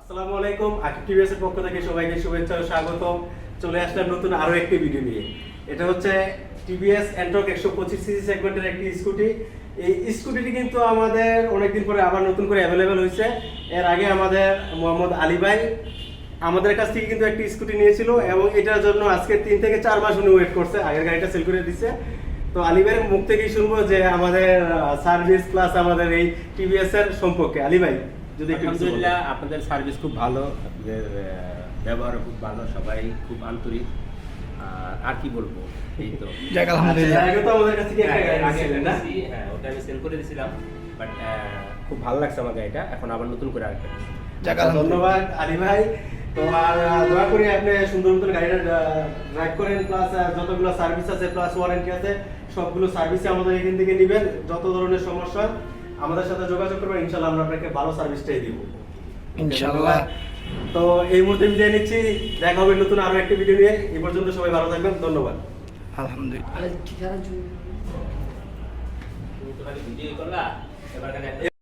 আসসালামু আলাইকুম। আকিব টিভিএস এর পক্ষ থেকে সবাইকে শুভেচ্ছা ও স্বাগত। চলে আসলাম নতুন আরো একটি ভিডিও নিয়ে। এটা হচ্ছে টিভিএস এন্টর্ক 125 সিসি সেগমেন্টের একটি স্কুটি। এই স্কুটিটি কিন্তু আমাদের অনেকদিন পরে আবার নতুন করে অ্যাভেলেবেল হয়েছে। এর আগে আমাদের মোহাম্মদ আলী ভাই আমাদের কাছ থেকে কিন্তু একটি স্কুটি নিয়েছিল এবং এটার জন্য আজকে 3 থেকে 4 মাস উনি ওয়েট করছে। আগের গাড়িটা সেল করে দিচ্ছে। তো আলী ভাইয়ের মুখ থেকেই শুনবো যে আমাদের সার্ভিস প্লাস আমাদের এই টিভিএস এর সম্পর্কে। আলী ভাই যদি একটু কিছু বলেন। আলহামদুলিল্লাহ, আপনাদের সার্ভিস খুব ভালো, আপনাদের ব্যবহার খুব ভালো, সবাই খুব আন্তরিক। আর কি বলবো, এই তো। যাক আলহামদুলিল্লাহ। আগে তো আমাদের কাছে কি একটা গাড়ি আগে ছিল না? হ্যাঁ, ওটা আমি সেল করে দিয়েছিলাম, বাট খুব ভালো লাগছে আমার গাড়িটা। এখন আবার নতুন করে আরেকটা নিচ্ছি। যাক আলহামদুলিল্লাহ। ধন্যবাদ আলী ভাই। তো আর দয়া করে আপনি সুন্দর মতো গাড়িটা ড্রাইভ করেন, প্লাস যতগুলো সার্ভিস আছে প্লাস ওয়ারেন্টি আছে সবগুলো সার্ভিসে আমাদের এখান থেকে নেবেন। যত ধরনের সমস্যা আমাদের সাথে যোগাযোগ করবেন, ইনশাআল্লাহ আমরা আপনাকে ভালো সার্ভিসটাই দিব ইনশাআল্লাহ। তো এই মুহূর্তে বিদায় নিচ্ছি। দেখা হবে নতুন আরো একটা ভিডিও নিয়ে। এই পর্যন্ত সবাই ভালো থাকবেন। ধন্যবাদ। আলহামদুলিল্লাহ। তুমি তো খালি ভিডিও করলা, এবার খালি